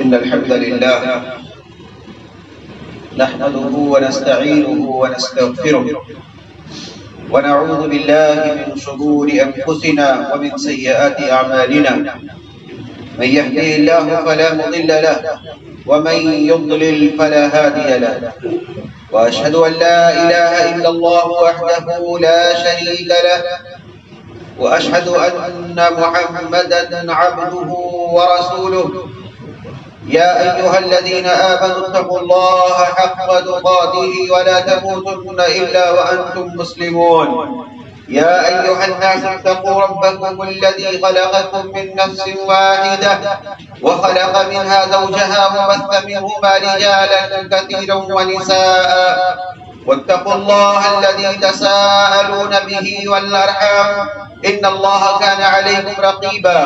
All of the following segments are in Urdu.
إن الحمد لله نحمده ونستعينه ونستغفره ونعوذ بالله من شرور أنفسنا ومن سيئات أعمالنا من يهده الله فلا مضل له ومن يضلل فلا هادي له وأشهد أن لا إله إلا الله وحده لا شريك له وأشهد أن محمدًا عبده ورسوله يا أيها الذين آمنوا اتقوا الله حق تقاته ولا تموتن إلا وأنتم مسلمون يا أيها الناس اتقوا ربكم الذي خلقكم من نفس واحدة وخلق منها زوجها وبث منهما رجالا كثيرا ونساء واتقوا الله الذي تساءلون به والأرحام إن الله كان عليكم رقيبا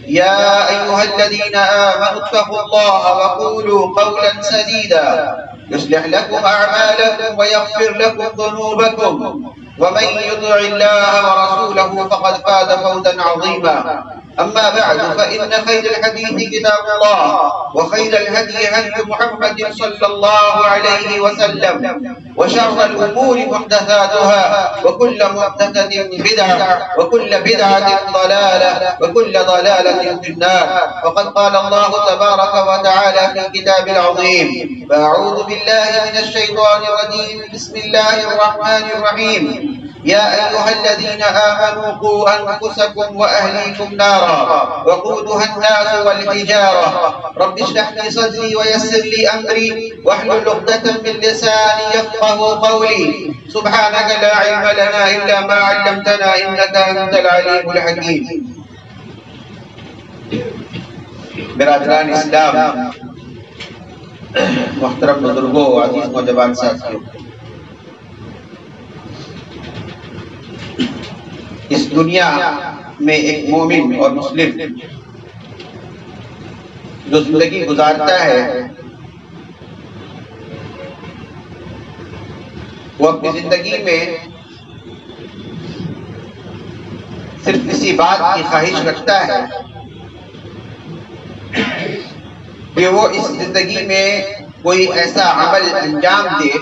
يا أيها الذين آمنوا اتقوا الله وقولوا قولا سديدا يصلح لكم أعمالكم ويغفر لكم ذنوبكم ومن يطع الله ورسوله فقد فاز فوزا عظيما أما بعد فإن خير الحديث كتاب الله وخير الهدي هدي محمد صلى الله عليه وسلم وشر الأمور محدثاتها وكل محدثة بدعة وكل بدعة ضلالة وكل ضلالة في النار وقد قال الله تبارك وتعالى في الكتاب العظيم فأعوذ بالله من الشيطان الرجيم بسم الله الرحمن الرحيم يا أيها الذين آمنوا قوا أنفسكم وأهليكم نارا وقودها الناس والحجارة رب اشرح لي صدري ويسر لي أمري واحلل عقدة من لساني يفقهوا قولي سبحانك لا علم لنا إلا ما علمتنا إنك أنت العليم الحكيم. برادران اسلام، محترم بزرگوں، عزیز نوجوان ساتھیوں، اس دنیا میں ایک مومن اور مسلم جو زندگی گزارتا ہے وہ اپنی زندگی میں صرف کسی بات کی خواہش رکھتا ہے کہ وہ اس زندگی میں کوئی ایسا عمل انجام دے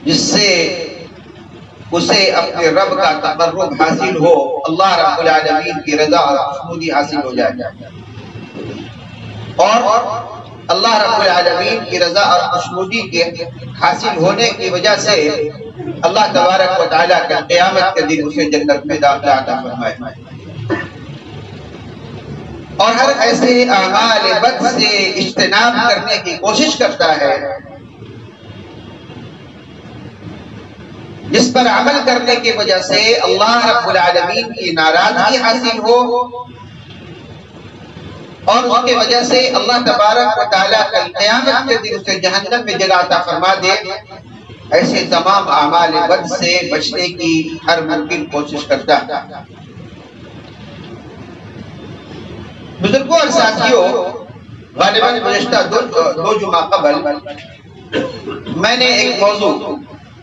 جس سے اسے اپنے رب کا تقرب حاصل ہو، اللہ رب العالمین کی رضا اور خوشنودی حاصل ہو جائے، اور اللہ رب العالمین کی رضا اور خوشنودی کے حاصل ہونے کی وجہ سے اللہ تبارک و تعالیٰ کا قیامت کے دن اسے جنت میں داخلہ عطا فرمائے، اور ہر ایسے اعمال بد سے اجتناب کرنے کی کوشش کرتا ہے جس پر عمل کرنے کی وجہ سے اللہ رب العالمین کی ناراضگی حاصل ہو، اور اس کی وجہ سے اللہ تبارک و تعالیٰ کا قیامت کے دن اسے جہنم میں جگہ عطا فرما دے، ایسے تمام اعمال بد سے بچنے کی ہر ممکن کوشش کرتا ہے۔ بزرگوں اور ساتھیوں، غالباً گزشتہ دو جمعہ قبل میں نے ایک موضوع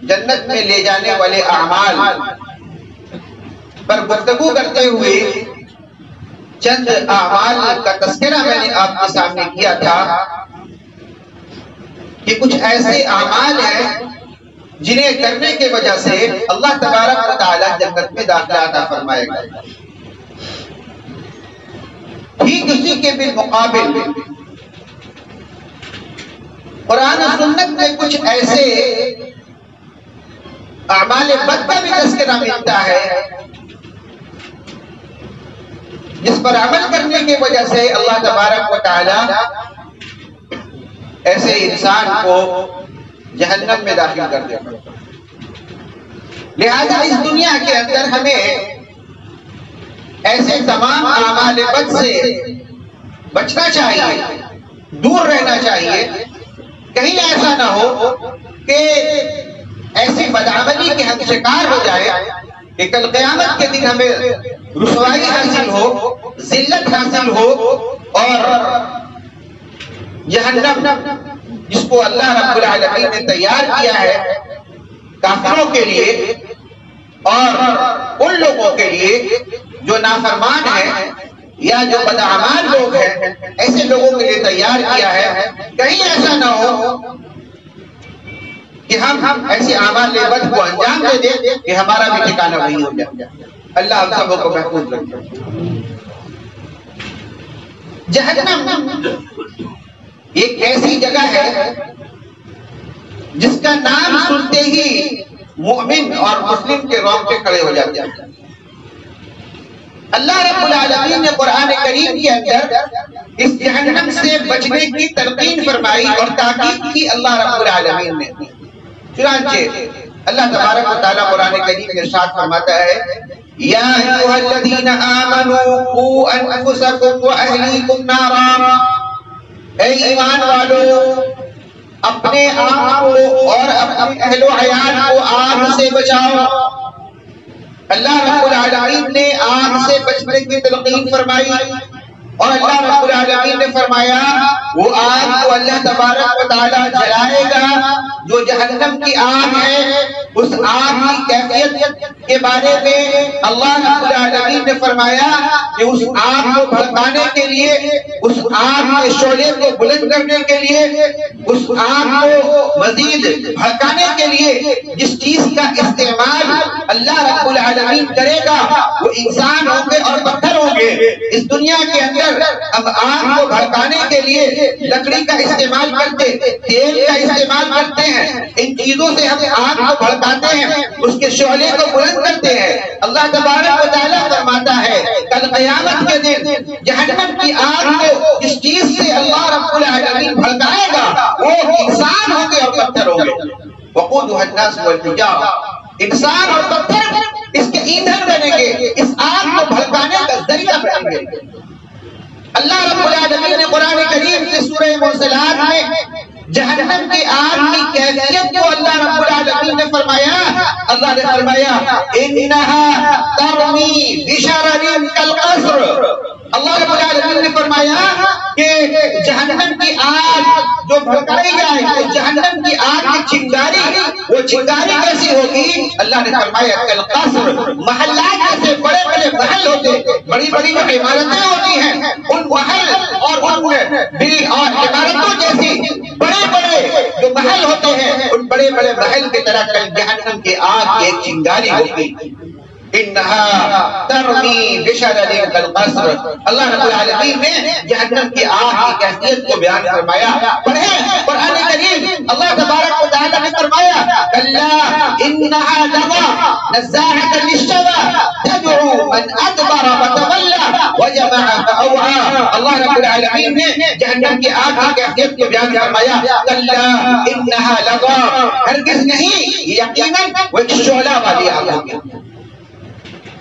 جنت میں لے جانے والے اعمال پر گفتگو کرتے ہوئے چند اعمال کا تذکرہ میں نے آپ کے سامنے کیا تھا کہ کچھ ایسے اعمال ہیں جنہیں کرنے کی وجہ سے اللہ تبارک و تعالی جنت میں داخلہ عطا فرمائے گا۔ ٹھیک اسی کے بالمقابل قرآن و سنت میں کچھ ایسے اعمال بد کا بھی تذکرہ ملتا ہے جس پر عمل کرنے کی وجہ سے اللہ تبارک و تعالی ایسے انسان کو جہنم میں داخل کر دے گا۔ لہذا اس دنیا کے اندر ہمیں ایسے تمام اعمال بد سے بچنا چاہیے، دور رہنا چاہیے، کہیں ایسا نہ ہو کہ ایسی بدعملی کے ہم شکار ہو جائے کہ کل قیامت کے دن ہمیں رسوائی حاصل ہو، ذلت حاصل ہو، اور جہنم جس کو اللہ رب العالمین نے تیار کیا ہے کافروں کے لیے اور ان لوگوں کے لیے جو نافرمان ہیں، یا جو بدعمال لوگ ہیں ایسے لوگوں کے لیے تیار کیا ہے. کہیں ایسا نہ ہو کہ ہم ایسے اعمال بد کو انجام دے دیں کہ ہمارا بھی ٹھکانہ وہی ہو جائے. اللہ ہم سب کو محفوظ رکھے. جہنم ایک ایسی جگہ ہے جس کا نام سنتے ہی مومن اور مسلم کے رونگٹے کھڑے ہو جاتے ہیں. اللہ رب العالمین نے قرآن کریم کے اندر اس جہنم سے بچنے کی تلقین فرمائی اور تاکید کی اللہ رب العالمین نے. چنانچہ اللہ تبارک و تعالیٰ قرآن کریم میں ارشاد فرماتا ہے یا ایھا الذین آمنوا قوا انفسکم واہلیکم نارا. اے ایمان والو اپنے آپ کو اور اپنے اہل و عیال کو آگ سے بچاؤ. اللہ رب العالمین نے آگ سے بچنے کی تلقین فرمائی اور اللہ رب العالمین نے فرمایا وہ آگ کو اللہ تبارک و تعالیٰ جلائے گا جو جہنم کی آگ ہے. اس آگ کی کیفیت کے بارے میں اللہ رب العالمین نے فرمایا کہ اس آگ کو بھڑکانے کے لیے, اس آگ کے شعلے کو بلند کرنے کے لیے, اس آگ کو مزید بھڑکانے کے لیے جس چیز کا استعمال اللہ رب العالمین کرے گا وہ انسان ہوں گے اور پتھر ہوں گے. اس دنیا کے اندر اب آگ کو بھڑکانے کے لیے لکڑی کا استعمال کرتے, تیل کا استعمال کرتے ہیں. ان چیزوں سے ہم آگ کو بھڑکاتے ہیں, اس کے شعلے کو بلند کرتے ہیں. اللہ تبارک و تعالیٰ فرماتا ہے کل قیامت کے دن جہنم کی آگ کو جس چیز سے اللہ رب العالمین بھڑکائے گا وہ انسان ہوں گے اور پتھر ہوں گے. وقودها الناس والحجارہ. انسان اور پتھر اس کے ایندھن بنیں گے, اس آگ کو بھڑکانے کا ذریعہ بنیں گے. اللہ رب العالمین نے قرآن کریم کی سورہ مرسلات میں جہنم کی آگ کی کیفیت کو اللہ رب العالمین نے فرمایا. اللہ نے فرمایا انہا ترمی بشرر کالقصر. اللہ رب العالمین نے فرمایا کہ جہنم کی آگ جو بھڑکائی جائے گی, جہنم کی آگ کی چنگاری, وہ چنگاری کیسی ہوگی؟ اللہ نے فرمایا کالقصر. محلات جیسے بڑے بڑے محل ہوتے, بڑی بڑی جو عمارتیں ہوتی ہیں ان محل اور ان عمارتوں جیسی بڑے بڑے جو محل ہوتے ہیں ان بڑے بڑے محل کی طرح کل جہنم کی آگ کی ایک چنگاری ہوگی. انہا ترمی بشرر کالقصر. اللہ رب العالمین نے جہنم کی آگ کی کیفیت کو بیان فرمایا. پڑھیں قرآن کریم. اللہ تبارک و تعالیٰ نے فرمایا کلا انہا لظی نزاعۃ للشوی تدعو من ادبر وتولی وجمع فاوعی. اللہ رب العالمین نے جہنم کی آگ کی کیفیت کو بیان فرمایا کلا انہا لظی. ہرگز نہیں, یقیناً وہ ایک شعلہ والی آگ ہوگی,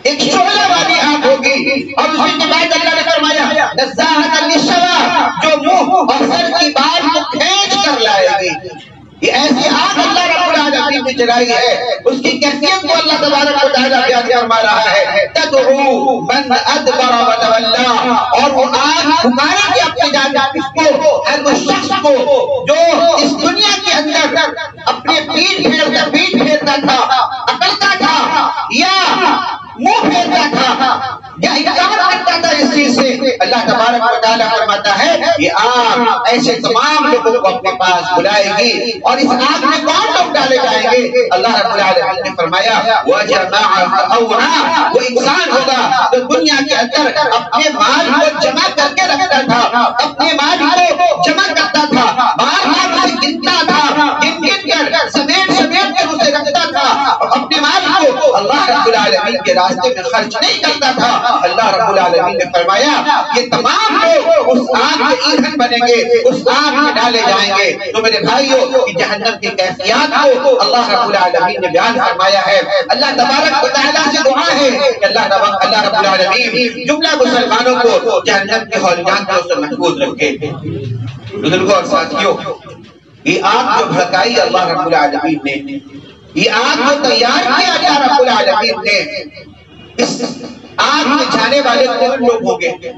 ایک شعلہ والی آگ ہوگی. اور اسی کے بعد اللہ نے فرمایا نزاعۃ للشوی, جو منہ اور سر کی بال کو کھینچ کر لائے گی. یہ ایسی آگ اللہ رب العالمین نے جلائی ہے, اس کی کیفیت کو اللہ تبارک و تعالیٰ بیان فرما رہا ہے تدعو من ادبر وتولی. اور وہ آگ پکارے گی اپنی جانب اس کو, ہر وہ شخص کو جو اس دنیا کے اندر اپنے پیٹ پھیرتا تھا, اکڑتا تھا یا منہ پھیرتا تھا یا انکار کرتا تھا اس چیز سے. اللہ تبارک و تعالیٰ فرماتا ہے یہ آگ ایسے تمام لوگوں کو اپنے پاس بلائے گی. اور اس آگ میں کون لوگ ڈالے جائیں گے؟ اللہ رب العالمین نے فرمایا وَجَمَعَ فَأَوْعَى. وہ انسان ہوگا جو دنیا کے اندر اپنے مال کو جمع کر کے رکھتا تھا, اپنے مال کو جمع کرتا تھا, بار بار اسے گنتا تھا, گن کر سمیٹ کر اسے رکھتا تھا, اپنے مال کو اللہ رب العالمین کے راستے میں خرچ نہیں کرتا تھا. اللہ رب العالمین نے فرمایا یہ تمام لوگ اس آگ کے ایندھن بنیں گے, اس آگ میں ڈالے جائیں گے. تو میرے بھائیو جہنم کی کیفیات کو اللہ رب العالمین نے بیان فرمایا ہے. اللہ تبارک و تعالیٰ سے دعا ہے کہ اللہ رب العالمین جملہ مسلمانوں کو جہنم کے ہولناکیوں سے محفوظ رکھے. بزرگوں اور ساتھیوں, یہ آگ جو بھڑکائی اللہ رب العالمین نے, یہ آگ کو تیار کیا اللہ رب العالمین نے, اس آگ میں جانے والے کون لوگ ہوں گے؟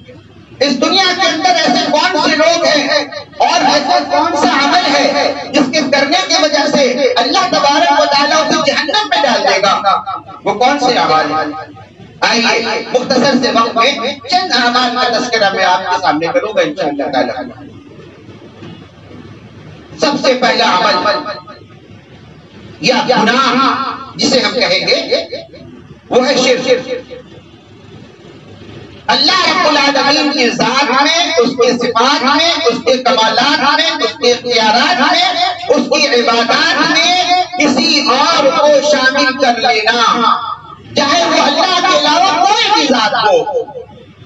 اس دنیا کے اندر ایسے کون سے لوگ ہیں اور ایسا کون سا عمل ہے جس کے کرنے کی وجہ سے اللہ تبارک و تعالیٰ اسے جہنم میں ڈال دے گا؟ وہ کون سے اعمال ہیں؟ آئیے مختصر سے وقت میں چند اعمال کا تذکرہ میں آپ کے سامنے کروں گا انشاءاللہ تعالی۔ سب سے پہلا عمل یا گناہ جسے ہم کہیں گے وہ ہے شرک۔ اللہ رب العالمین کی ذات میں، اس کے صفات میں، اس کے کمالات میں، اس کے اختیارات میں، اس کی عبادات میں کسی اور کو شامل کر لینا، چاہے وہ اللہ کے علاوہ کوئی بھی ذات ہو،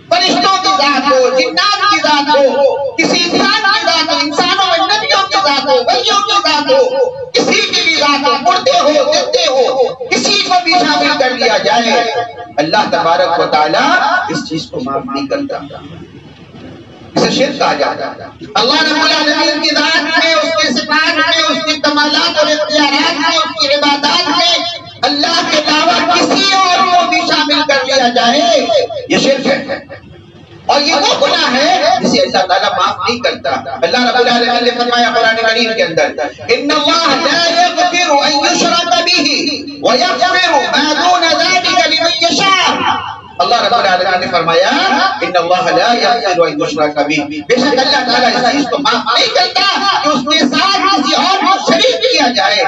فرشتوں کی ذات ہو، جنات کی ذات ہو، کسی انسان کی ذات ہو، انسانوں میں نبیوں کی ذات ہو، ولیوں کی ذات ہو، کسی کی بھی ذات ہو، مردے ہو، زندے ہو، کسی کو بھی شامل کر لیا جائے، اللہ تبارک و تعالیٰ اس چیز کو معاف نہیں کرتا، اسے شرک کہا جاتا ہے۔ اللہ رب العالمین کی ذات میں، اس کے صفات میں، اس کے کمالات اور اختیارات میں، اس کی عبادات میں اللہ کے علاوہ کسی اور کو بھی شامل کر لیا جائے، یہ شرک ہے، اور یہ وہ گناہ ہے جسے اللہ تعالیٰ معاف نہیں کرتا۔ اللہ رب العالمین نے فرمایا قرآن کریم کے اندر ان اللہ لا یغفر ان یشرک بہ ویغفر ما دون ذلک لمن یشاء۔ اللہ رب العالمین نے فرمایا ان اللہ لا یغفر ان یشرک بہ، بے شک اللہ تعالیٰ اس چیز کو معاف نہیں کرتا کہ اس کے ساتھ کسی اور کو شریک کیا جائے،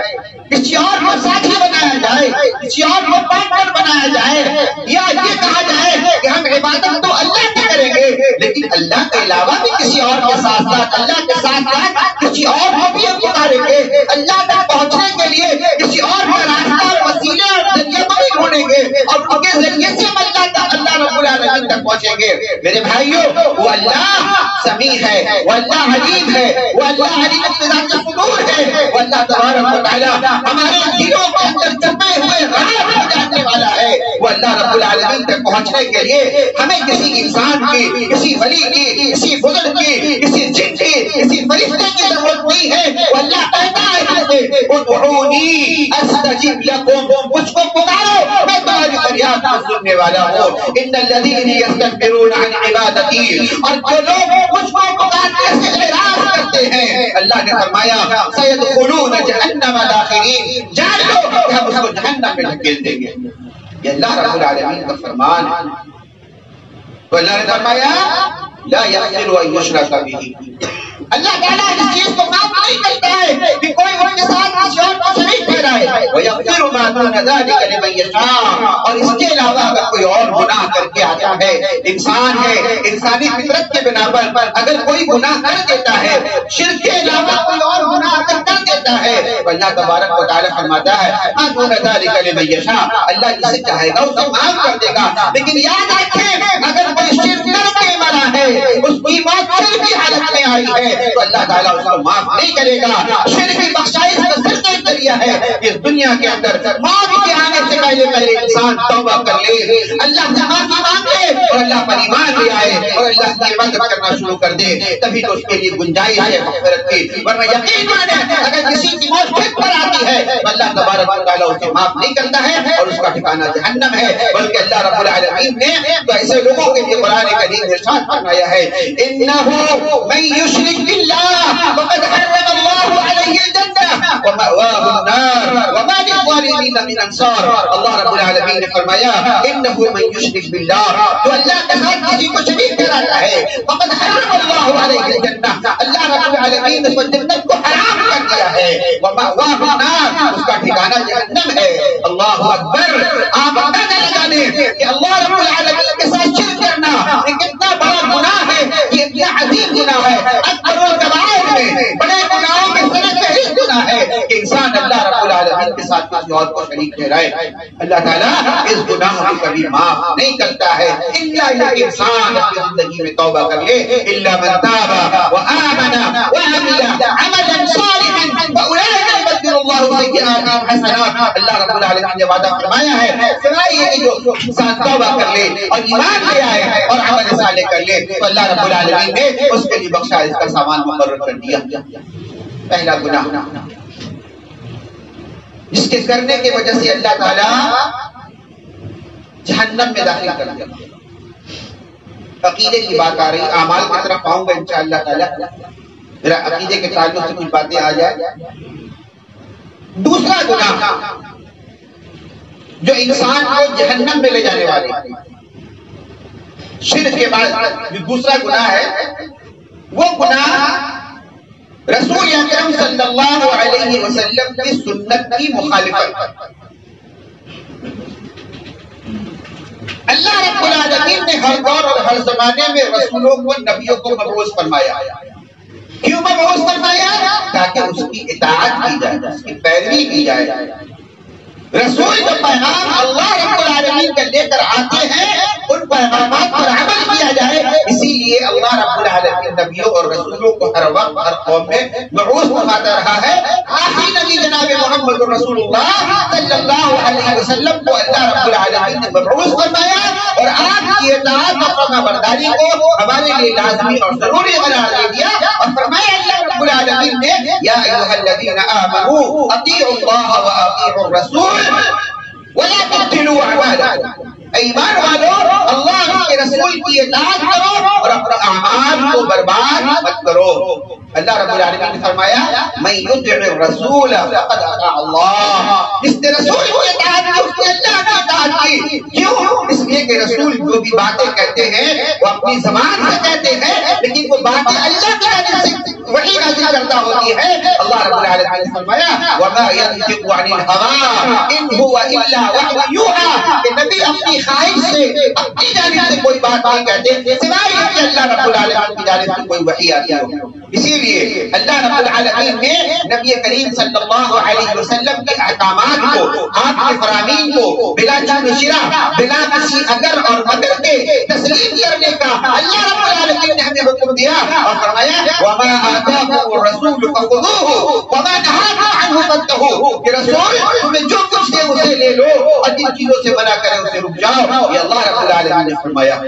کسی اور کو ساتھی بنایا جائے، کسی اور کو پارٹنر بنایا جائے، یا یہ کہا جائے کہ ہم عبادت تو اللہ کی کریں گے لیکن اللہ کے علاوہ بھی کسی اور کے ساتھ ساتھ، اللہ کے ساتھ ساتھ کسی اور کو بھی ہم پکاریں گے، اللہ تک پہنچنے کے لیے کسی اور کا راستہ اور وسیلے اور ذریعے کو بھی ڈھونڈیں گے اور ان کے ذریعے سے اللہ رب العالمین تک پہنچیں گے۔ میرے بھائیوں، وہ اللہ سمیع ہے، وہ اللہ علیم ہے، وہ اللہ علیم بذات الصدور ہے، وہ اللہ تبارک و تعالیٰ ہمارے دلوں کے اندر چھپے ہوئے راز کو جاننے والا ہے۔ وہ اللہ رب العالمین تک پہنچنے کے لیے ہمیں کسی انسان کی، کسی ولی کی، کسی بزرگ کی، کسی جن کی، کسی فرشتے کی ضرورت نہیں ہے۔ وہ اللہ کہتا ہے ادعونی استجب لکم، مجھ کو پکارو میں تمہاری فریاد کو سننے والا ہوں۔ ان الذین یستکبرون عن عبادتی، اور جو لوگ مجھ کو پکارنے سے اعراض کرتے ہیں، اللہ نے فرمایا سیدخلون جہنم داخرین، جان لو کہ ہم اس کو جہنم میں ڈھکیل دیں گے۔ یہ اللہ رب العالمین کا فرمان ہے۔ تو اللہ نے فرمایا لا یغفر ان یشرک بہ، اللہ تعالیٰ اس چیز کو معاف نہیں کرتا ہے کہ کوئی ان کے ساتھ کسی اور کو شریک ٹھہرائے، وَيَغْفِرُ مَا دُونَ ذَلِكَ لِمَن يَشَاءُ، اور اس کے علاوہ اگر کوئی اور گناہ کر کے آتا ہے، انسان ہے، انسانی فطرت کے بنا پر اگر کوئی گناہ کر دیتا ہے، شرک کے علاوہ کوئی اور گناہ اگر کر دیتا ہے تو اللہ تبارک و تعالیٰ فرماتا ہے مَا دُونَ ذَلِكَ لِمَن يَشَاءُ، اللہ جسے چاہے گا اسے معاف کر دے گا۔ لیکن یاد رکھیں اگر کوئی شرک کر کے مرا ہے، اس کی موت شرک کی حالت میں آئی ہے تو اللہ تعالیٰ اس کو معاف نہیں کرے گا۔ شرک کی بخشائش کا صرف ایک ذریعہ ہے کہ دنیا کے اندر موت کے آنے سے پہلے انسان توبہ کر لے، اللہ سے معافی مانگ لے اور اللہ پر ایمان لے آئے اور اللہ کی عبادت کرنا شروع کر دے، تبھی تو اس کے لیے گنجائش ہے مغفرت کی۔ ورنہ یقین مانے اگر کسی کی موت شرک پر آتی ہے تو اللہ تبارک و تعالیٰ اسے معاف نہیں کرتا ہے اور اس کا ٹھکانہ جہنم ہے۔ بلکہ اللہ رب العالمین نے تو ایسے لوگوں کے لیے قرآن کریم میں ارشاد فرمایا ہے انہ من یشرک باللہ فقد حرم اللہ علیہ الجنہ ومأواہ النار وما للظالمین من انصار۔ اللہ رب العالمین نے فرمایا انہ من یشرک باللہ، جو اللہ کے ساتھ کسی کو شریک کراتا ہے، فقد حرم اللہ علیہ الجنہ، اللہ رب العالمین نے اس کو جنت کو حرام کر دیا ہے، ومأواہ النار، اس کا ٹھکانہ جہنم ہے۔ اللہ اکبر! آپ اندازہ لگا لیں کہ اللہ رب العالمین کے ساتھ شرک کرنا یہ کتنا بڑا گناہ ہے، یہ اتنا عظیم گناہ ہے۔ اکبر الکبائر میں بڑے گناہوں میں سے ایک گناہ ہے کہ انسان اللہ رب العالمین کے ساتھ کسی اور کو شریک ٹھہرائے۔ اللہ تعالیٰ اس گناہ کو کبھی معاف نہیں کرتا ہے الا یہ انسان اپنی زندگی میں توبہ کر لے، الا من تاب وآمن وعمل عملا صالحا فاولئک یبدل اللہ سیئاتہم حسنات۔ اللہ رب العالمین نے وعدہ فرمایا ہے سوائے یہ کہ جو انسان توبہ کر لے اور ایمان لے آئے اور عمل صالح کر لے تو اللہ رب العالمین نے اس کے لیے بخشائش کا سامان مقرر کر دیا۔ پہلا گناہ جس کے کرنے کی وجہ سے اللہ تعالیٰ جہنم میں داخل کر دیا۔ عقیدے کی بات آ رہی، اعمال کی طرف آؤں گا انشاءاللہ تعالیٰ، میرا عقیدے کے تعلق سے کچھ باتیں آ جائیں۔ دوسرا گناہ جو انسان کو جہنم میں لے جانے والے. شرک کے بعد جو دوسرا گناہ ہے وہ گناہ رسول اکرم صلی اللہ علیہ وسلم کی سنت کی مخالفت. اللہ رب العالمین نے ہر دور اور ہر زمانے میں رسولوں کو نبیوں کو مبعوث فرمایا. کیوں مبعوث فرمایا؟ تاکہ اس کی اطاعت کی جائے، اس کی پیروی کی جائے. رسول جو پیغام اللہ رب العالمین کا لے کر آتے ہیں ان پیغامات پر عمل کیا جائے. اسی لیے اللہ رب العالمین نبیوں اور رسولوں کو ہر وقت ہر قوم میں مبعوث فرماتا رہا ہے. آخری نبی جناب محمد رسول اللہ صلی اللہ علیہ وسلم کو اللہ رب العالمین نے مبعوث فرمایا اور آپ کی اطاعت اور فرمانبرداری کو ہمارے لیے لازمی اور ضروری قرار دے دیا اور فرمایا اللہ رب العالمین نے یا ایھا الذین آمنوا اطیعوا اللہ واطیعوا الرسول وَلَا تُبْطِلُوا أَعْمَالَكُمْ. ایمان والو اللہ کے رسول کی اطاعت کرو اور اپنے اعمال کو برباد مت کرو. اللہ رب العالمین نے فرمایا مَن يُطِعِ الرَّسُولَ فَقَدْ أَطَاعَ اللَّهَ. جس نے رسول کی اطاعت کی اس نے اللہ کی اطاعت کی. کیوں؟ اس لیے کہ رسول جو بھی باتیں کہتے ہیں وہ اپنی زبان سے کہتے ہیں لیکن وہ باتیں اللہ کی جانب سے وحی نازل کرتا ہوتی ہے. اللہ رب العالمین نے فرمایا وَمَا يَنطِقُ عَنِ الْهَوَىٰ إِنْ هُوَ إِلَّا وَحْيٌ يُوحَىٰ. کہ نبی اپنی خواہش سے اپنی جانب سے کوئی بات نہیں کہتے سوائے کہ اللہ رب العالمین کی جانب سے کوئی وحی آتی ہو. اسی لیے اللہ رب العالمین نے نبی کریم صلی اللہ علیہ وسلم کے احکامات کو، آپ کے فرامین کو بلا چون و شرح، بلا کسی اگر اور مگر کے تسلیم کرنے کا اللہ رب العالمین نے ہمیں حکم دیا اور فرمایا وَمَا آتَاكُمُ الرَّسُولُ فَخُذُوهُ وَمَا نَهَاكُمْ عَنْهُ فَانتَهُوا. کہ رسول تمہیں جو کچھ دے اسے لے لو اور جن چیزوں سے منع کرے اسے رک جاؤ. یہ اللہ رب العالمین نے فرمایا.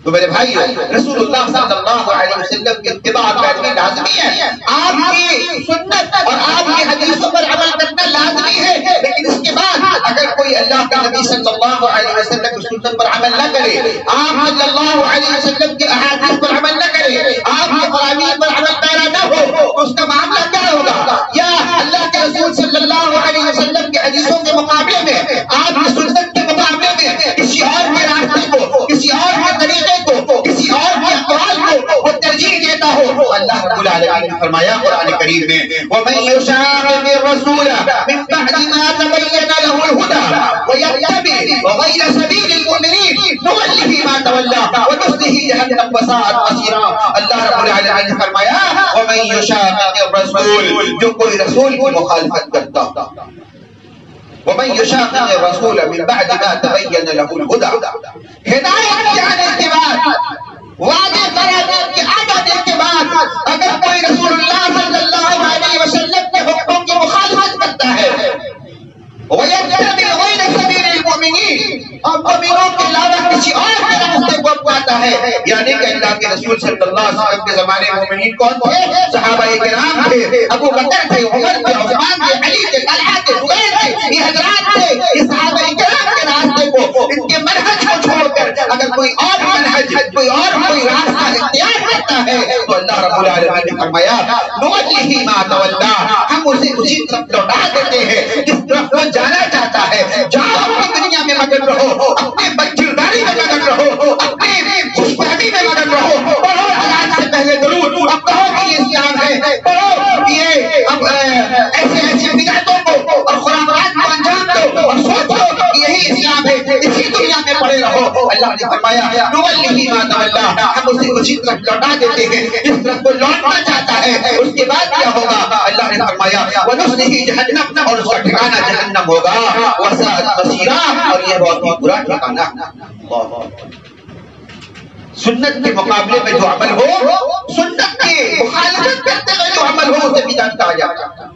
تو میرے بھائیو رسول اللہ صلی اللہ علیہ وسلم کی اتباع پیروی لازمی ہے. آپ کی سنت اور آپ کی حدیثوں پر عمل کرنا لازمی ہے. لیکن اس کے بعد اگر کوئی اللہ کا نبی صلی اللہ علیہ وسلم کی سنت پر عمل نہ کرے، آپ صلی اللہ علیہ وسلم کے احادیث پر عمل نہ کرے، آپ کے فرامین پر عمل پیرا نہ ہو تو اس کا معاملہ کیا ہوگا؟ یا اللہ کے رسول صلی اللہ علیہ وسلم کی حدیثوں کے مقابلے میں، آپ کی سنت کے مقابلے میں کسی اور کے راستے کو، کسی اور کے طریقے کو، کسی اور کے اقوال کو وہ ترجیح دیتا ہو. اللہ رب العالمین نے فرمایا قرآن کریم میں وَمَن يُشَاقِقِ الرَّسُولَ مِن بَعْدِ مَا تَبَيَّنَ لَهُ الْهُدَىٰ وَيَتَّبِعْ غَيْرَ سَبِيلِ الْمُؤْمِنِينَ نُوَلِّهِ مَا تَوَلَّىٰ وَنُصْلِهِ جَهَنَّمَ وَسَاءَتْ مَصِيرًا. اللہ رب العالمین نے فرمایا وَمَن يُشَاقِقِ الرَّسُولَ، جو کوئی رسول کی مخالفت کرتا. وَمَن يُشَاقِقِ الرَّسُولَ مِن بَعْدِ مَا تَبَيَّنَ لَهُ الْهُدَىٰ. ہدایت جانے کے بعد، واضح قرآن کی عادت کے بعد اگر کوئی رسول اللہ صلی اللہ علیہ وسلم کے حکموں کی مخالفت کرتا ہے وَيَتَّبِعْ غَيْرَ سَبِيلِ الْمُؤْمِنِينَ، اور مومنوں کے علاوہ کسی اور کے راستے کو اپناتا ہے. یعنی کہ اللہ کے رسول صلی اللہ علیہ وسلم کے زمانے میں مومنین کون تھے؟ صحابہ کرام تھے، ابو بکر تھے، عمر تھے، عثمان تھے، علی تھے، طلحہ تھے، زبیر تھے. یہ حضرات تھے. یہ صحابہ کرام کے راستے کو، ان کے منہج کو چھوڑ کر اگر کوئی اور منہج، کوئی اور کوئی راستہ اختیار کرتا ہے تو اللہ رب العالمین نے فرمایا نُوَلِّهِ مَا تَوَلَّىٰ، ہم اسے اسی طرف لوٹا دیتے ہیں جس طرف وہ جانا چاہتا ہے. جاؤ اپنی دنیا میں مگن رہو، اپنے بچرداری میں مگن رہو، اپنی خوش فہمی میں مگن رہو. پڑھو حالات سے پہلے درود، اب کہو کہ یہ اسلام ہے. پڑھو یہ اب ایسے ایسی بدعتوں کو اور خرافات کو انجام دو اور سوچو کہ یہی اسلام ہے. اسی دنیا میں پڑے رہو. اللہ نے فرمایا نُوَلِّهِ مَا تَوَلَّىٰ، ہم اسے اسی طرف لوٹا دیتے ہیں جس طرف وہ لوٹنا چاہتا ہے. اس کے بعد کیا ہوگا؟ اللہ نے فرمایا وَنُصْلِهِ جَهَنَّمَ، اور اس کا ٹھکانہ جہنم ہوگا. وَسَاءَتْ مَصِيرًا، اور یہ بہت ہی برا ٹھکانہ. سنت کے مقابلے میں جو عمل ہو، سنت کی مخالفت کرتے ہوئے جو عمل ہو اسے بدعت کہا جاتا ہے.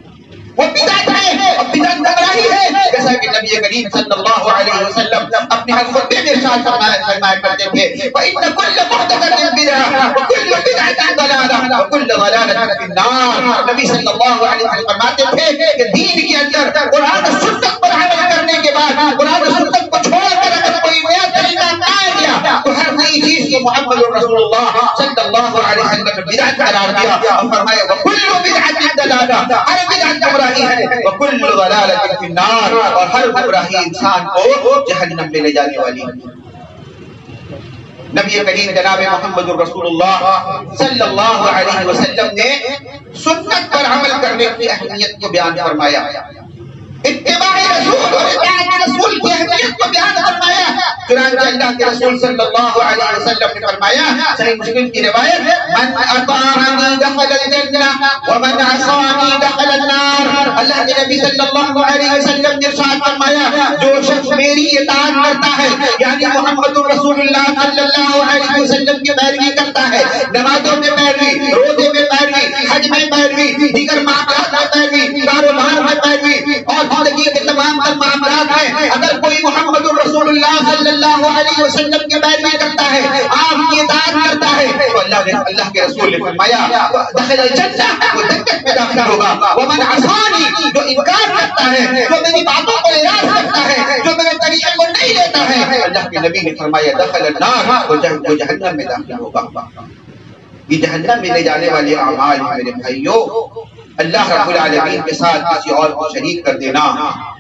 وہ بدعت ہے اور بدعت گمراہی ہے. جیسا کہ نبی کریم صلی اللہ علیہ وسلم اپنے ہر خطبے میں ارشاد فرمایا کرتے تھے فَإِنَّ كُلَّ مُحْدَثَةٍ بِدْعَةٌ وَكُلُّ بِدْعَةٍ ضَلَالَةٌ وَكُلُّ ضَلَالَةٍ فِي النَّارِ. نبی صلی اللہ علیہ وسلم فرماتے تھے کہ دین کے اندر قرآن و سنت پر عمل کرنے کے بعد، قرآن و سنت کو چھوڑ کر اگر کوئی نیا طریقہ اپنا لیا تو ہر نئی چیز کو محمد رسول اللہ صلی اللہ علیہ وسلم نے بدعت قرار دیا اور فرمایا وَكُلُّ بِدْعَةٍ ضلالہ، ہر بدعت گمراہی ہے، وکل ضلالۃ فی النار، اور ہر گمراہی انسان کو جہنم میں لے جانے والی ہے۔ نبی کریم جناب محمد رسول اللہ صلی اللہ علیہ وسلم نے سنت پر عمل کرنے کی اہمیت کو بیان فرمایا، اتباع رسول اور اطاعت رسول کی اہمیت کو بیان فرمایا۔ چنانچہ اللہ کے رسول صلی اللہ علیہ وسلم نے فرمایا، صحیح مسلم کی روایت، من اطاعنی دخل الجنہ ومن عصانی دخل النار۔ اللہ کے نبی صلی اللہ علیہ وسلم نے ارشاد فرمایا، جو شخص میری اطاعت کرتا ہے، یعنی محمد رسول اللہ صلی اللہ علیہ وسلم کی پیروی کرتا ہے، نمازوں میں پیروی، روزے میں پیروی، حج میں پیروی، دیگر معاملات میں پیروی، کاروبار میں پیروی اور زندگی کے تمام تر معاملات ہیں، اگر کوئی محمد رسول اللہ صلی اللہ علیہ وسلم کی پیروی کرتا ہے، آپ کی اطاعت کرتا ہے، تو اللہ کے رسول نے فرمایا دخل الجنہ، وہ جنت میں داخل ہوگا۔ ومن عصانی، جو انکار کرتا ہے، جو میری باتوں کو اعراض کرتا ہے، جو میرے طریقے کو نہیں لیتا ہے، اللہ کے نبی نے فرمایا دخل النار، وہ جہنم میں داخل ہوگا۔ یہ جہنم میں لے جانے والے اعمال ہیں میرے بھائیوں، اللہ رب العالمین کے ساتھ کسی اور کو شریک کر دینا،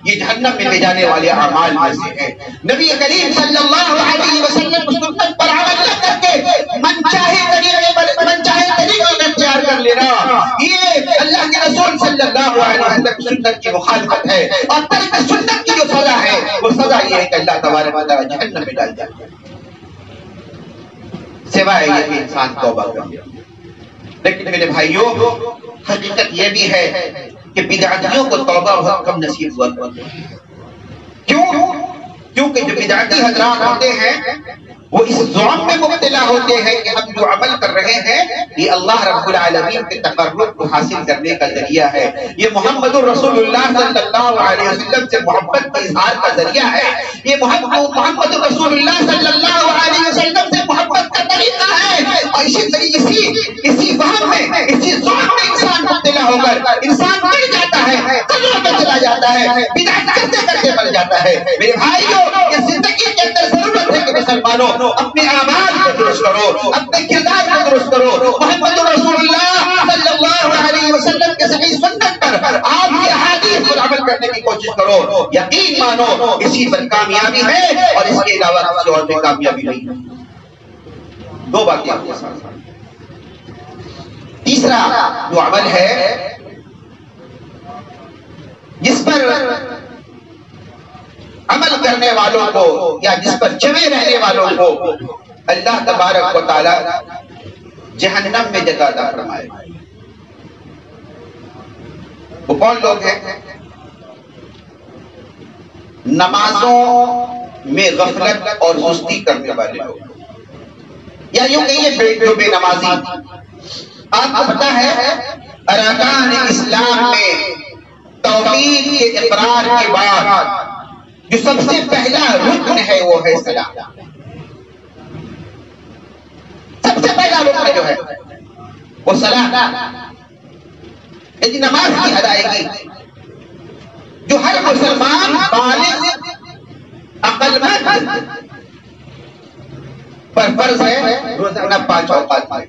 یہ جہنم میں لے جانے والے اعمال میں سے ہے۔ نبی کریم صلی اللہ علیہ وسلم سنت پر عمل نہ کر کے من چاہے طریقے میں اختیار کر لینا، یہ اللہ کے رسول صلی اللہ علیہ وسلم سنت کی مخالفت ہے، اور ترک سنت کی جو سزا ہے وہ سزا یہ ہے کہ اللہ تبارک و تعالی جہنم میں ڈال جائے، سوائے یہ کہ انسان توبہ کر لے۔ لیکن میرے بھائیوں، حقیقت یہ بھی ہے کہ بدعتیوں کو توبہ بہت کم نصیب ہوا کرتی ہے۔ کیونکہ جو بدعتی حضرات ہوتے ہیں وہ اس ظلم میں مبتلا ہوتے ہیں کہ ہم جو عمل کر رہے ہیں یہ اللہ رب العالمین کے تقرب کو حاصل کرنے کا ذریعہ ہے، یہ محمد رسول اللہ صلی اللہ علیہ وسلم سے محبت کے اظہار کا ذریعہ ہے، یہ محمد رسول اللہ صلی اللہ علیہ وسلم سے محبت کا طریقہ ہے۔ اور اسی وہم میں، اسی ظلم میں انسان مبتلا ہو کر انسان مر جاتا ہے، قبر میں چلا جاتا ہے، بدعت کرتے کرتے مر جاتا ہے۔ میرے بھائیوں، یہ زندگی کے اندر ضرورت ہے کہ مسلمانوں اپنے اعمال کو درست کرو، اپنے کردار کو درست کرو، محمد رسول اللہ صلی اللہ علیہ وسلم کے صحیح سنت پر آپ کی احادیث پر عمل کرنے کی کوشش کرو، یقین مانو اسی پر کامیابی ہے اور اس کے علاوہ کسی اور میں کامیابی نہیں ہے۔ دو باتیں آپ کے ساتھ۔ تیسرا جو عمل ہے جس پر عمل کرنے والوں کو یا جس پر جمے رہنے والوں کو اللہ تبارک و تعالی جہنم میں جگہ عطا فرمائے، وہ کون لوگ ہیں؟ نمازوں میں غفلت اور سستی کرنے والے لوگ، یا یوں کہیے جو بے نمازی۔ آپ کو پتا ہے ارکان اسلام میں توحید کے اقرار کے بعد جو سب سے پہلا رکن ہے وہ ہے صلاۃ۔ سب سے پہلا رکن جو ہے وہ صلاۃ، یعنی نماز کی ادائیگی، جو ہر مسلمان بالغ عقل مند پر فرض ہے روزانہ 5 اوقات میں،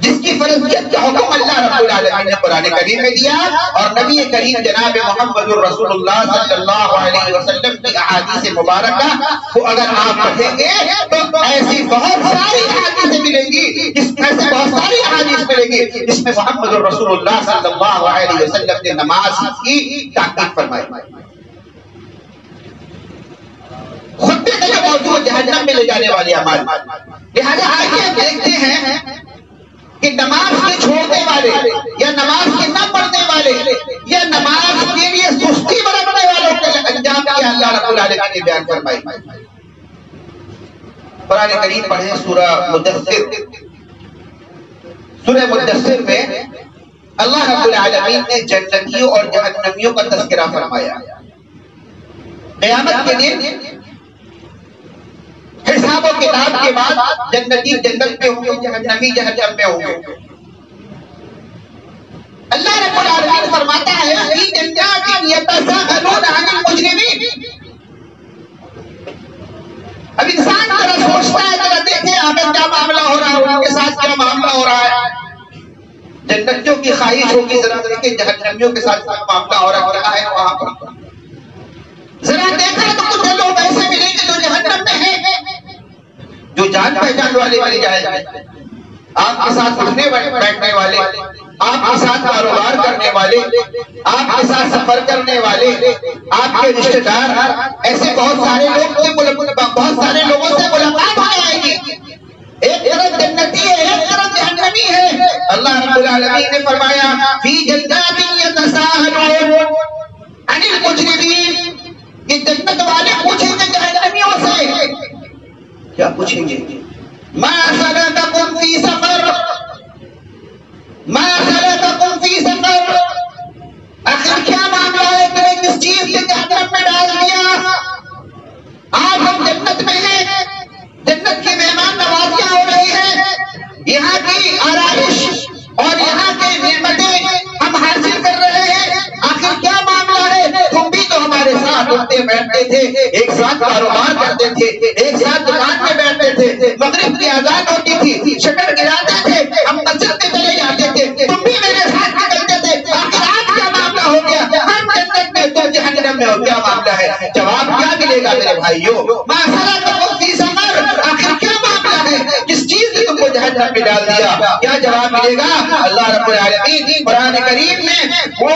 جس کی فرضیت کا حکم اللہ رب العالمین نے قرآن کریم میں دیا، اور نبی کریم جناب محمد رسول اللہ صلی اللہ علیہ وسلم کی احادیث مبارکہ کو اگر آپ پڑھیں گے تو ایسی بہت ساری احادیث ملیں گی، جس میں محمد رسول اللہ صلی اللہ علیہ وسلم نے نماز کی تاکید فرمائی۔ خطبے کا جو موضوع جہنم میں لے جانے والے اعمال، لہذا آئیے ہم دیکھتے ہیں کہ نماز کے چھوڑنے والے یا نماز کے نہ پڑھنے والے یا نماز کے لیے سستی برتنے والوں کے انجام کیا اللہ رب العالمین نے بیان فرمائی۔ قرآن کریم پڑھیں سورہ مدثر میں اللہ رب العالمین نے جنتیوں اور جہنمیوں کا تذکرہ فرمایا۔ قیامت کے دن حساب و کتاب کے بعد جنتی جنت میں ہوں گے، جہنمی جہنم میں ہوں گے۔ اللہ رب العالمین فرماتا ہے فی جنات یتساءلون عن المجرمین۔ اب انسان ذرا سوچتا ہے، ذرا دیکھیں آگے کیا معاملہ ہو رہا ہے، ان کے ساتھ کیا معاملہ ہو رہا ہے۔ جنتیوں کی خواہش ہوگی ذرا دیکھیں جہنمیوں کے ساتھ معاملہ ہو رہا ہے وہاں پر. ذرا دیکھا تو کچھ لوگ ایسے ملیں گے جو جہنم میں ہیں، جو جان پہچان والے مل جائیں گے، آپ کے ساتھ اٹھنے بیٹھنے والے، آپ کے ساتھ کاروبار کرنے والے، آپ کے ساتھ سفر کرنے والے، آپ کے رشتہ دار، ایسے بہت سارے لوگوں سے ملاقات ہو جائے گی. ایک طرف جنتی ہے، ایک طرف جہنمی ہے. اللہ رب العالمین نے فرمایا فی جنات یتساءلون عن المجرمین، کہ جنت والے پوچھیں گے جہنمیوں سے. کیا پوچھیں گے؟ ما سلککم فی سقر، ما سلککم فی سقر، آخر کیا معاملہ ہے تمہیں کس چیز سے جہنم میں ڈال دیا؟ آج ہم جنت میں ہیں، جنت کی مہمان نوازیاں ہو رہی ہیں، یہاں کی آرائش اور یہاں کی نعمتیں ہم حاصل کر رہے ہیں. آخر کیا معاملہ ہے؟ تم بھی تو ہمارے ساتھ اٹھتے بیٹھتے تھے، ایک ساتھ کاروبار کرتے تھے، ایک ساتھ دکان میں بیٹھتے تھے، مغرب کی اذان ہوتی تھی شٹر گراتے تھے، ہم مسجد میں چلے جاتے تھے، تم بھی میرے ساتھ نکلتے تھے. آخر آج کیا معاملہ ہو گیا؟ ہم جنت میں تم جہنم میں ہو، کیا معاملہ ہے؟ جواب کیا ملے گا میرے بھائیوں؟ ما سلککم فی سقر، آخر کیا معاملہ ہے؟ کس چیز نے تم کو جہنم میں ڈال دیا؟ کیا جواب ملے گا؟ اللہ رب العالمین قرآن کریم میں وہ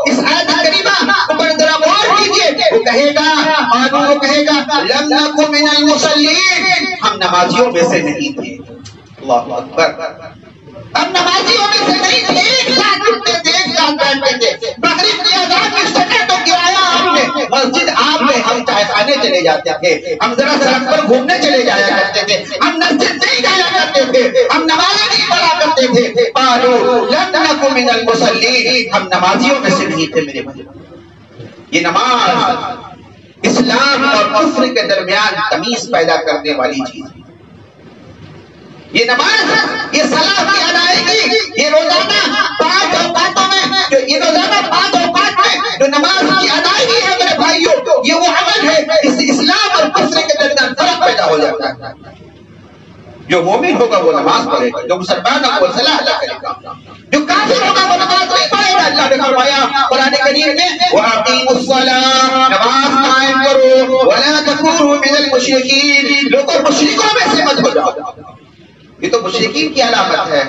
اس آیت کریمہ اوپر ذرا غور کیجئے، وہ کہے گا، قالوا وہ کہے گا لم نکن من المصلین، ہم نمازیوں میں سے نہیں تھے. اللہ اکبر. ہم نمازیوں میں سے نہیں تھے، ایک ساتھ اٹھتے تھے، ایک ساتھ بیٹھتے تھے، مغرب کی اذان کی سٹر تو گرایا آپ نے، مسجد آپ نے، ہم چائے خانے چلے جاتے تھے، ہم ذرا سڑک پر گھومنے چلے جایا کرتے تھے، ہم مسجد نہیں جایا کرتے تھے، ہم نمازیں نہیں پڑھا کرتے تھے. قالوا لم نکن من المصلین، ہم نمازیوں میں سے نہیں تھے. میرے بھائی، یہ نماز اسلام اور کفر کے درمیان تمیز پیدا کرنے والی چیز ہے. یہ نماز، یہ صلاح کی ادائیگی، یہ روزانہ 5 اوقاتوں میں، یہ روزانہ 5 اوقات میں جو نماز کی ادائیگی ہے میرے بھائیوں، یہ وہ عمل ہے اس اسلام اور کفر کے درمیان فرق پیدا ہو جاتا ہے. جو مومن ہوگا وہ نماز پڑھے گا، جو مسلمان ہوگا وہ صلاح ادا کرے گا، جو کافر ہوگا وہ نماز نہیں پڑھے گا. اللہ نے فرمایا قرآن کریم میں وَأَقِیمُوا الصَّلَاةَ، نماز قائم کرو، وَلَا تَكُونُوا مِنَ الْمُشْرِکِینَ، لوگوں مشرکوں میں سے مت ہو جاؤ. یہ تو مشرکین کی علامت ہے،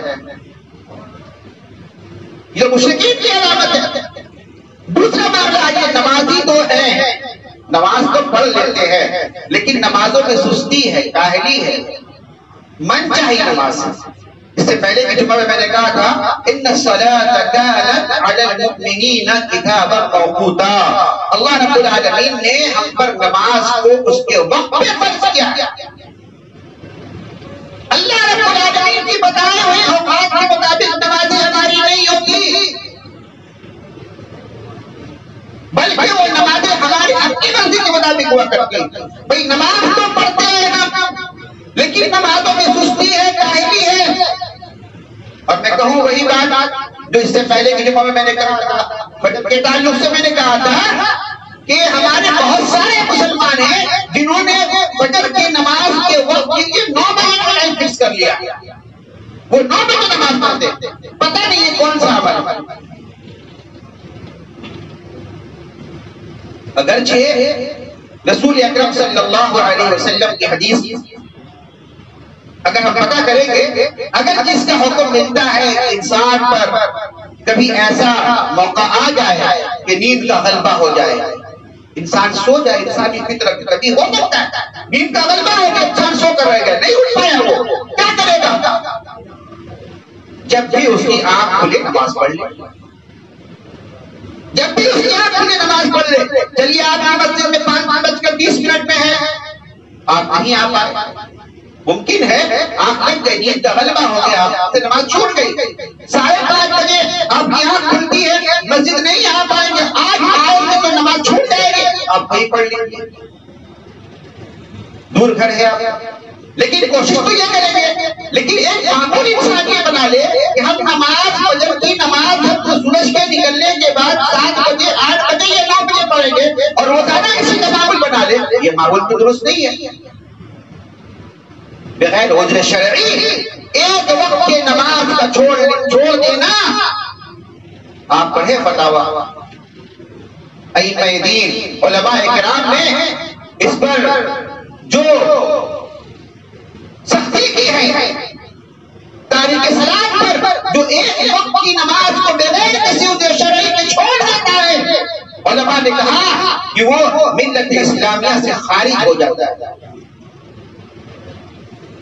یہ تو مشرکین کی علامت ہے. دوسرا معاملہ یہ نمازی تو ہے، نماز تو پڑھ لیتے ہیں، لیکن نمازوں میں سستی ہے، کاہلی ہے، من چاہیے نماز. اس سے پہلے کی جمعہ میں نے کہا تھا ان الصلاۃ کانت علی المؤمنین کتابا موقوتا، اللہ رب العالمین نے ہم پر نماز کو اس کے وقت پہ فرض کیا. اللہ رب العالمین کی بتائے ہوئے اوقات کے مطابق نمازیں ہماری نہیں ہوتی، بلکہ وہ نمازیں ہماری اپنی مرضی کے مطابق ہوا کرتی. بھئی نماز تو پڑھتے ہیں ہم، لیکن نمازوں میں سستی ہے، کاہلی ہے. اور میں کہوں وہی بات جو اس سے پہلے کی جمعہ میں نے کہا تھا، فجر کے تعلق سے میں نے کہا تھا کہ ہمارے بہت سارے مسلمان ہیں جنہوں نے فجر کی نماز کے وقت کے لیے 9 بجے کا ٹائم فکس کر لیا، وہ 9 بجے نماز پڑھتے، پتہ نہیں یہ کون سا عمل ہے. اگرچہ رسول اکرم صلی اللہ علیہ وسلم کی حدیث اگر ہم پتہ کریں گے، اگر جس کا حکم ملتا ہے انسان پر کبھی ایسا موقع آ جائے کہ نیند کا غلبہ ہو جائے، انسان سو جائے، انسانی فطرت کبھی ہو سکتا ہے نیند کا غلبہ ہو گیا، انسان سو کر رہ گیا، نہیں اٹھ پایا، وہ کیا کرے گا؟ جب بھی اس کی آنکھ کھلے نماز پڑھ لے، جب بھی اس کی آنکھ کھلے نماز پڑھ لے. چلیے آپ کی مسجد میں 5:20 میں ہے، آپ نہیں آ پائے، ممکن ہے آنکھ لگ گئی، نیند کا غلبہ ہو گیا، آپ سے نماز چھوٹ گئی. 5:30 بجے آپ کی آنکھ کھلتی ہے، مسجد نہیں آ پائیں گے، آج آؤ گے تو نماز چھوٹ جائے گی، آپ وہیں پڑھ لیں گے، دور گھر ہے آپ، لیکن کوشش تو یہ کریں گے. لیکن ایک معمولی انسان یہ بنا لے کہ ہم نماز فجر کی نماز سورج کے نکلنے کے بعد 7 بجے 8 بجے یا 9 بجے پڑھیں گے اور روزانہ اسی کا معمول بنا لے، یہ معمول تو درست نہیں ہے. بغیر عذر شرعی ایک وقت کی نماز کا چھوڑ دینا. آپ پڑھے فتاوی ائمہ دین علماء کرام نے اس پر جو سختی کی ہے. تاریخ سلام پر جو ایک وقت کی نماز کو بغیر کسی عذر شرعی کے چھوڑ دیتا ہے، علماء نے کہا کہ وہ ملت اسلامیہ سے خارج ہو جاتا ہے.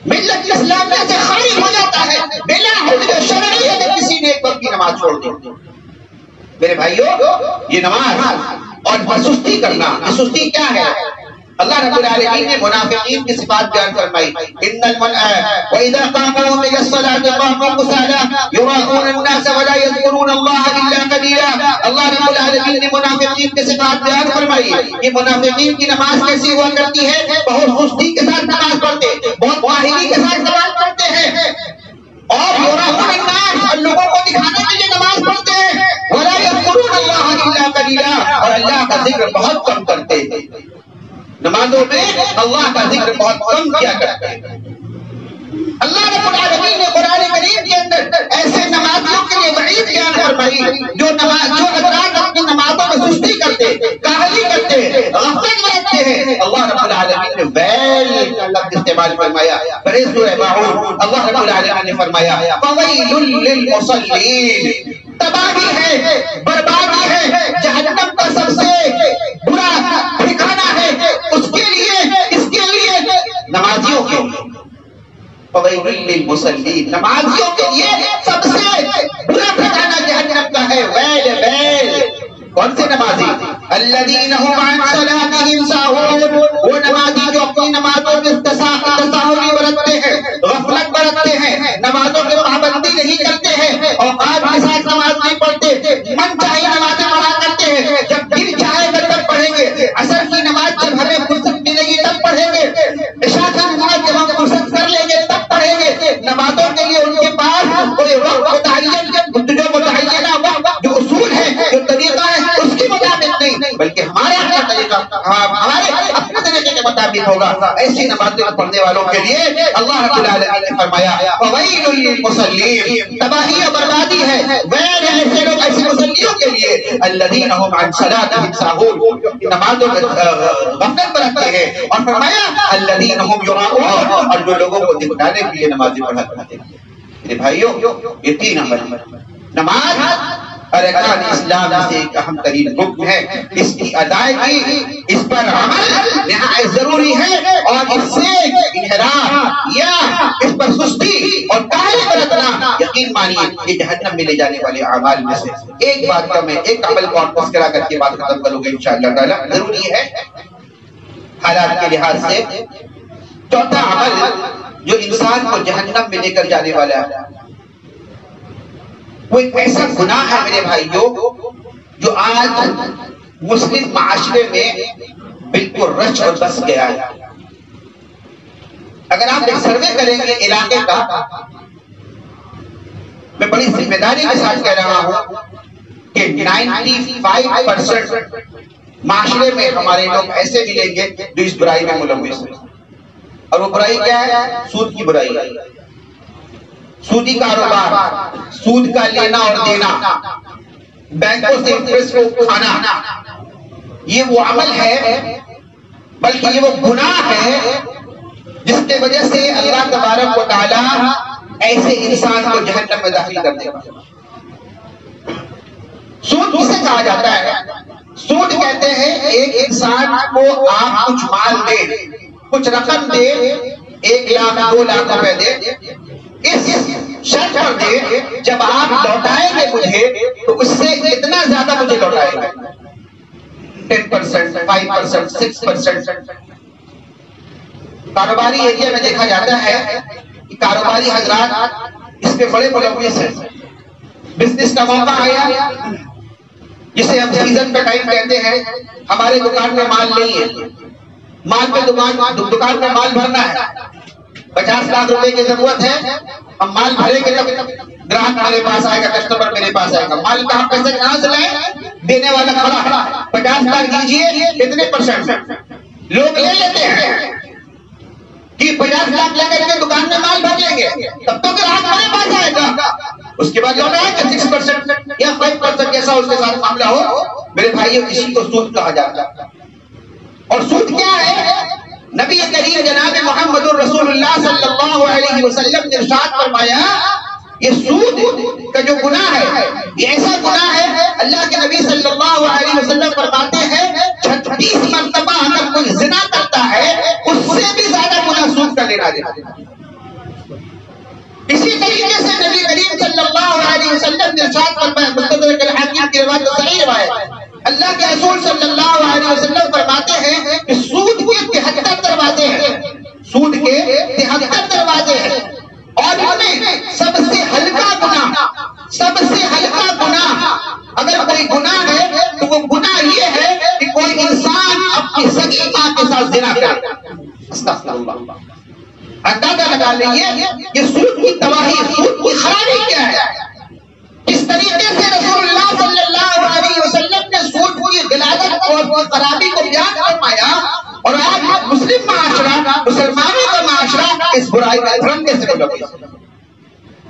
ملت اسلامیہ سے خارج ہو جاتا ہے بلا عذر شرعی اگر کسی نے ایک وقت کی نماز چھوڑ دی. میرے بھائیو، یہ نماز اور سستی کرنا، یہ سستی کیا ہے؟ اللہ رب العالمین نے منافقین کی صفات بیان فرمائی. وَإِذَا قَامُوا إِلَى الصَّلَاةِ قَامُوا كُسَالَىٰ يُرَاءُونَ النَّاسَ وَلَا يَذْكُرُونَ اللَّهَ إِلَّا قَلِيلًا. اللہ رب العالمین نے منافقین کی صفات بیان فرمائی کہ منافقین کی نماز کیسی ہوا کرتی ہے؟ بہت سستی کے ساتھ نماز پڑھتے، بہت واہی کے ساتھ نماز پڑھتے ہیں، اور یراؤن الناس، اور لوگوں کو دکھانے کے لیے نماز پڑھتے ہیں، وَلَا يَذْكُرُونَ اللَّهَ إِلَّا قَلِيلًا، اور اللہ کا ذکر بہت کم کرتے ہیں. نمازوں میں اللہ کا ذکر بہت کم کیا کرتے ہیں. اللہ رب العالمین نے قرآن کریم کے اندر ایسے نمازیوں کے لیے وعید بیان فرمائی جو حضرات اپنی نمازوں میں سستی کرتے، کاہلی کرتے، غفلت برتتے ہیں. اللہ رب العالمین نے ویل کا لفظ استعمال فرمایا. بڑے سورہ ماعون اللہ رب العالمین نے فرمایا فویل للمصلین، تباہی ہے، بربادی ہے، جہنم کا سب سے برا ٹھکانہ ہے اس کے لیے نمازیوں کے فویل للمصلین، نمازیوں کے لیے سب سے برا ٹھکانہ جہنم کا ہے. ویل ویل. کون سے نمازی؟ الذین هم عن صلاتهم ساہون، وہ نمازی جو اپنی نمازوں میں تساہلی برتتے ہیں، غفلت برتتے ہیں، نمازوں میں پابندی نہیں کرتے ہیں، اوقات کے ساتھ نماز نہیں پڑھتے، من چاہے نمازیں پڑھا کرتے ہیں، جب دل چاہے گا تب پڑھیں گے، عصر کی نماز جب ہمیں فرصت ملے گی تب پڑھیں گے، عشاء کی نماز جب ہم فرصت کر لیں گے تب پڑھیں گے. نمازوں کے لیے ان کے پاس کوئی وقت متعینہ وقت جو اصول ہے، جو طریقہ ہے، اس کے مطابق نہیں بلکہ ہمارے اپنا طریقہ، ہمارے اپنے طریقے کے مطابق ہوگا. ایسی نمازیں پڑھنے والوں کے لیے اللہ رب العالمین نے فرمایا فویل للمصلین، تباہی و بربادی ہے، ویل ایسے لوگ، ایسے مصلیوں کے لیے الذین هم عن صلاتهم ساہون، نمازوں میں غفلت برتتے ہیں. اور فرمایا الذین هم یراؤون، اور جو لوگوں کو دکھانے کے لیے نمازیں پڑھاتے ہیں. میرے بھائیو، یہ تین عمل، نماز ارکان اسلام سے ایک اہم ترین رکن ہے. اس کی ادائیگی، اس پر عمل نہایت ضروری ہے، اور اس سے انحراف یا اس پر سستی اور کاہلی برتنا یقین مانیے یہ جہنم میں لے جانے والے اعمال میں سے ایک بات کا میں ایک عمل کو آپ تذکرہ کر کے بات ختم کروں گا انشاءاللہ تعالی. ضروری ہے حالات کے لحاظ سے. چوتھا عمل جو انسان کو جہنم میں لے کر جانے والا ہے، وہ ایک ایسا گناہ ہے میرے بھائیوں جو آج مسلم معاشرے میں بالکل رچ اور بس گیا ہے. اگر آپ ایک سروے کریں گے علاقے کا، میں بڑی ذمہ داری کے ساتھ کہہ رہا ہوں کہ 95% معاشرے میں ہمارے لوگ ایسے ملیں گے جو اس برائی میں ملوث ہیں. اور وہ برائی کیا ہے؟ سود کی برائی. سودی کاروبار، سود کا لینا اور دینا، بینکوں سے انٹرسٹ کو کھانا، یہ وہ عمل ہے، بلکہ یہ وہ گناہ ہے جس کی وجہ سے اللہ تبارک و تعالی ایسے انسان کو جہنم میں داخل کر دے گا. سود کسے کہا جاتا ہے؟ سود کہتے ہیں ایک انسان کو آپ کچھ مال دے، کچھ رقم دے، 1 لاکھ 2 لاکھ روپے دے، اس شرط پر دے جب آپ لوٹائیں گے مجھے تو اس سے اتنا زیادہ مجھے لوٹائیں گے، 10%، 5%، 6%. کاروباری ایریا میں دیکھا جاتا ہے کہ کاروباری حضرات اس پہ بڑے ملوث ہیں. بزنس کا موقع آیا جسے ہم سیزن کا ٹائم کہتے ہیں، ہمارے دکان میں مال نہیں ہے، مال پہ دکان میں مال بھرنا ہے، 50 لاکھ روپے کی ضرورت ہے، ہم مال بھریں گے جب گراہک میرے پاس آئے گا، کسٹمر میرے پاس آئے گا. مال کا ہم پیسے کہاں سے لائیں؟ دینے والا کھڑا ہے، 50 لاکھ دیجئے، کتنے %؟ لوگ لے لیتے ہیں کہ 50 لاکھ لے کر کے دکان گے تب تو پھر آج ہمارے پاس آئے گا. اس کے بعد آئے گا 6% یا 5% جیسا اس کے ساتھ معاملہ ہو. میرے بھائیوں اسی کو سود کہا جاتا ہے. اور سود کیا ہے؟ نبی کریم جناب محمد رسول اللہ صلی اللہ علیہ وسلم نے ارشاد فرمایا یہ سود کا جو گناہ ہے یہ ایسا گناہ ہے اللہ کے نبی صلی اللہ علیہ وسلم فرماتے ہیں 36 مرتبہ اگر کوئی زنا کرتا ہے اس سے بھی زیادہ گناہ سود کا لینا دینا. اسی طریقے سے نبی کریم صلی اللہ علیہ وسلم نے ارشاد فرمایا مستدرک الحاکم کی روایت صحیح روایت اللہ کے رسول صلی اللہ علیہ وسلم فرماتے ہیں کہ سود کے 73 دروازے ہیں. سود کے 73 دروازے ہیں اور ان میں سب سے ہلکا گناہ اگر کوئی گناہ ہے تو وہ گناہ یہ ہے کہ کوئی انسان اپنی سگی ماں کے ساتھ زنا کرے. استغفر اللہ. اندازہ لگا لیجیے یہ سود کی تباہی سود کی خرابی کیا ہے. کس طریقے سے رسول اللہ صلی اللہ علیہ وسلم نے سود کی غلاظت اور خرابی کو بیان فرمایا اور آج مسلم معاشرہ مسلمانوں کا معاشرہ اس برائی کا دھرنے سے گزرا.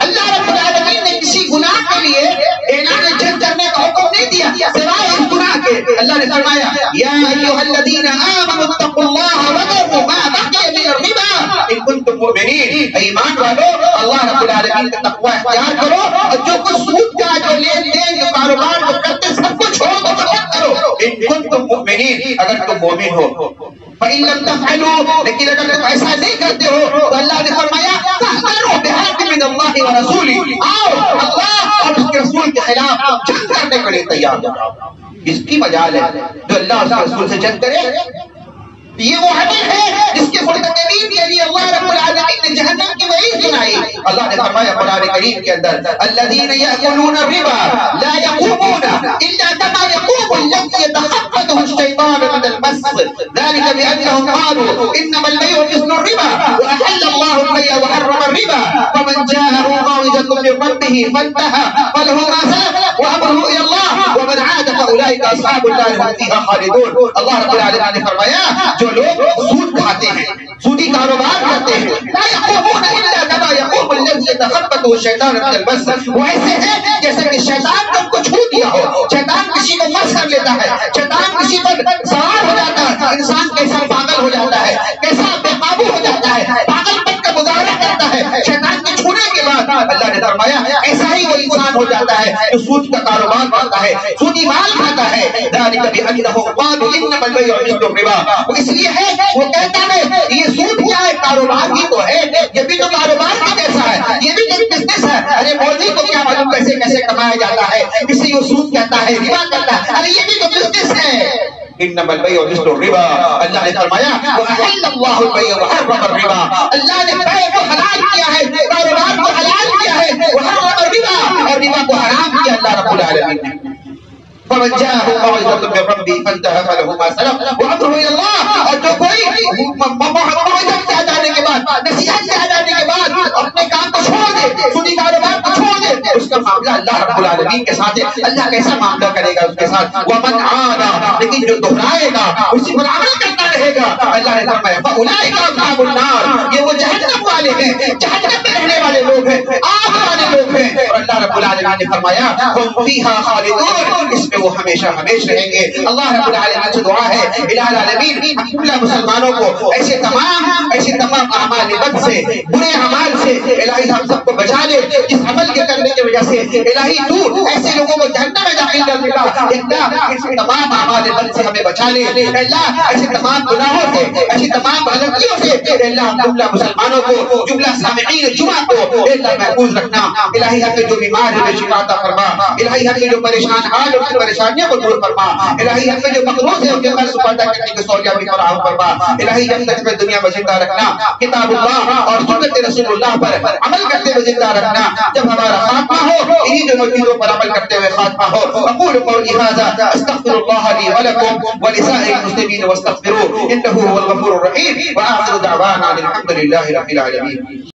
اللہ رب العالمین نے کسی گناہ کے لیے اعلان جنگ کرنے کا حکم نہیں دیا سوائے اس گناہ کے. اللہ نے فرمایا یا ایھا الذین آمنوا اتقوا اللہ وذروا ما بقی من الربا ان کنتم مؤمنین. ایمان والو اللہ رب العالمین کا تقوی اختیار کرو اور جو کچھ سود کا جو لین دین جو کاروبار جو کرتے سب کو چھوڑ دو کرو ان کنتم مؤمنین اگر تم مومن ہو. فَإِن لَمْ تَفْعَلُوا لیکن اگر تم ایسا نہیں کرتے ہو تو اللہ نے فرمایا فَأْذَنُوا بِحَرْبٍ مِّنَ اللَّهِ وَرَسُولِهِ آؤ اللہ اور اس کے رسول کے خلاف جنگ کرنے کے لیے تیار ہو. اس کی مجال ہے جو اللہ اور اس کے رسول سے جنگ کرے. یہ وہ عمل ہے جس کے مرتکبین کے لیے اللہ رب العالمین نے جہنم کی وعید سنائی. اللہ نے فرمایا قرآن کریم کے اندر الذین یأکلون الربا لا یقومون الا کما یقوم الذی یتخبطه الشیطان من المس ذلك بأنهم قالوا انما البيع مثل الربا وأحل الله البيع وحرم الربا فمن جاءه موعظة من ربه فانتهى فله ما سلف وأمره إلى الله ومن عاد فأولئك أصحاب النار هم فيها خالدون. اللہ رب العالمین نے فرمایا جو لوگ سود کھاتے ہیں سودی کاروبار کرتے ہیں لا يقومون الا كما يقوم الذي يتخبطه الشيطان من المس وہ ایسے ہیں جیسے کہ شیطان نے ان کو چھو دیا ہو. شیطان کسی کو مس کر لیتا ہے شیطان کسی پر سوار ہو جاتا ہے انسان کیسا پاگل ہو جاتا ہے کیسا بے قابو ہو جاتا ہے پاگل پن کا مظاہرہ کرتا ہے شیطان کے چھونے کے بعد. اللہ نے فرمایا ایسا ہی وہ انسان ہو جاتا ہے جو سود کا کاروبار کرتا ہے سودی مال کھاتا ہے. ذلك بأنهم قالوا انما البيع مثل الربا. اس لیے ہے وہ کہتا ہے یہ سود کیا ہے کاروبار ہی تو ہے یہ بھی تو کاروبار کا کیسا ہے یہ بھی تو بزنس ہے. ارے مولوی کو کیا معلوم کیسے کیسے کمایا جاتا ہے کسی کو سود کہتا ہے ربا کہتا ہے ارے یہ بھی تو بزنس ہے. انما البيع مثل الربا. اللہ نے فرمایا وأحل الله البيع وحرم الربا. اللہ نے بیع کو حلال کیا ہے کاروبار کو حلال کیا ہے وحرم الربا اور ربا کو حرام کیا اللہ رب العالمین نے. فمن جاءه موعظة من ربه فانتهى فله ما سلف وأمره إلى الله. اور جو کوئی موعظہ سے جانے کے بعد نصیحت سے جانے کے بعد اپنے کام کو چھوڑ دے سودی کاروبار کو چھوڑ دے اس کا معاملہ اللہ رب العالمین کے ساتھ ہے. اللہ کیسا معاملہ کرے گا اس کے ساتھ ومن عاد لیکن جو دہرائے گا اسی پر عمل کرتا رہے گا. اللہ نے فرمایا فأولئک أصحاب النار. یہ وہ جہنم والے ہیں جہنم میں رہنے والے لوگ ہیں آگ والے لوگ ہیں. اور اللہ رب العالمین نے فرمایا ہم فیہا خالدون. اس میں وہ ہمیشہ ہمیشہ رہیں گے. اللہ رب العالمین سے دعا ہے الہ العالمین ہم کل مسلمانوں کو ایسے تمام اعمال بد سے برے اعمال سے الہی ہم سب کو بچا لے جس عمل کے کرنے کی وجہ سے الہی تو ایسے لوگوں کو جہنم میں داخل کر دے گا. اللہ ایسے تمام اعمال بد سے ہمیں بچا لے. اللہ ایسے تمام گناہوں سے ایسی تمام غلطیوں سے اللہ ہم جملہ مسلمانوں کو جملہ سامعین جمعہ کو اللہ محفوظ رکھنا. الہی ہم جو بیمار ہے شفا عطا فرما. الہی ہم جو پریشان حال اور پریشانیوں کو دور فرما. الہی ہم جو مقروض ہے ان کے قرض سپردہ کرنے کی سہولیات بھی فراہم فرما. الہی جب تک میں دنیا میں زندہ رکھنا کتاب اللہ اور سنت رسول اللہ پر عمل کرتے ہوئے زندہ رکھنا. جب ہمارا خاتمہ ہو انہی جو چیزوں پر عمل کرتے ہوئے خاتمہ ہو. اقول قولی ھذا استغفر اللہ لی ولکم ولسائر المسلمین واستغفروه انه هو الغفور الرحیم. واخر دعوانا الحمد للہ رب العالمین.